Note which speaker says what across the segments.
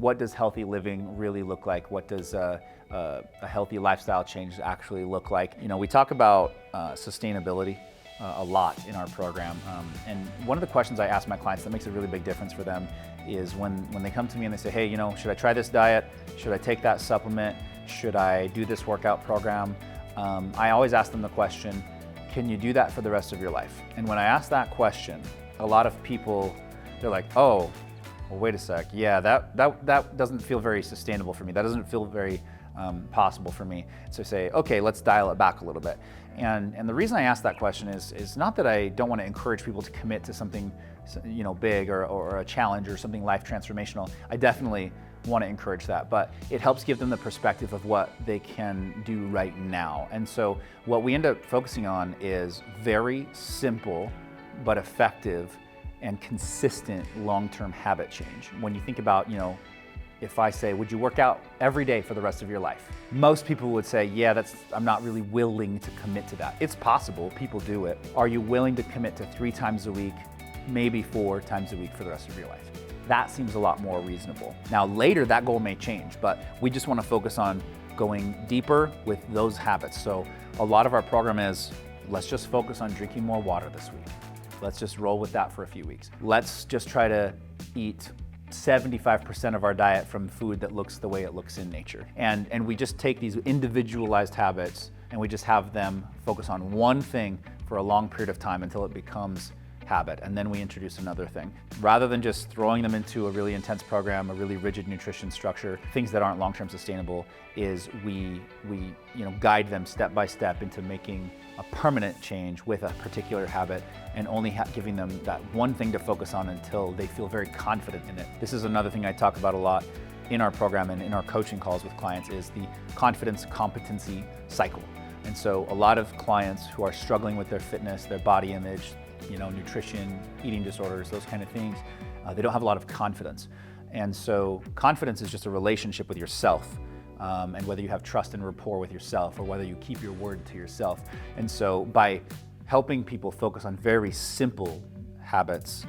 Speaker 1: what does healthy living really look like? What does a healthy lifestyle change actually look like? You know, we talk about sustainability a lot in our program. And one of the questions I ask my clients that makes a really big difference for them is when they come to me and they say, hey, you know, should I try this diet? Should I take that supplement? Should I do this workout program? I always ask them the question, can you do that for the rest of your life? And when I ask that question, a lot of people, they're like, oh, well, wait a sec. Yeah, that doesn't feel very sustainable for me. That doesn't feel very possible for me. So say, okay, let's dial it back a little bit. And the reason I ask that question is not that I don't want to encourage people to commit to something, you know, big or a challenge or something life transformational. I definitely want to encourage that, but it helps give them the perspective of what they can do right now. And so what we end up focusing on is very simple but effective and consistent long-term habit change. When you think about, you know, if I say, would you work out every day for the rest of your life? Most people would say, yeah, I'm not really willing to commit to that. It's possible, people do it. Are you willing to commit to 3 times a week, maybe 4 times a week for the rest of your life? That seems a lot more reasonable. Now later that goal may change, but we just want to focus on going deeper with those habits. So a lot of our program is, let's just focus on drinking more water this week. Let's just roll with that for a few weeks. Let's just try to eat 75% of our diet from food that looks the way it looks in nature. And we just take these individualized habits and we just have them focus on one thing for a long period of time until it becomes habit, and then we introduce another thing. Rather than just throwing them into a really intense program, a really rigid nutrition structure, things that aren't long-term sustainable, is we guide them step by step into making a permanent change with a particular habit and only giving them that one thing to focus on until they feel very confident in it. This is another thing I talk about a lot in our program and in our coaching calls with clients, is the confidence competency cycle. And so a lot of clients who are struggling with their fitness, their body image, you know, nutrition, eating disorders, those kind of things, they don't have a lot of confidence. And so confidence is just a relationship with yourself, and whether you have trust and rapport with yourself or whether you keep your word to yourself. And so by helping people focus on very simple habits,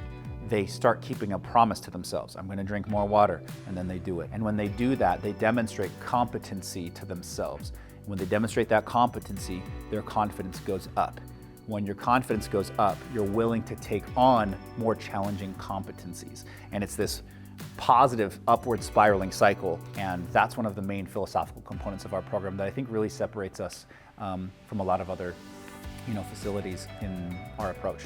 Speaker 1: they start keeping a promise to themselves. I'm going to drink more water, and then they do it. And when they do that, they demonstrate competency to themselves. When they demonstrate that competency, their confidence goes up. When your confidence goes up, you're willing to take on more challenging competencies. And it's this positive upward spiraling cycle. And that's one of the main philosophical components of our program that I think really separates us from a lot of other, facilities in our approach.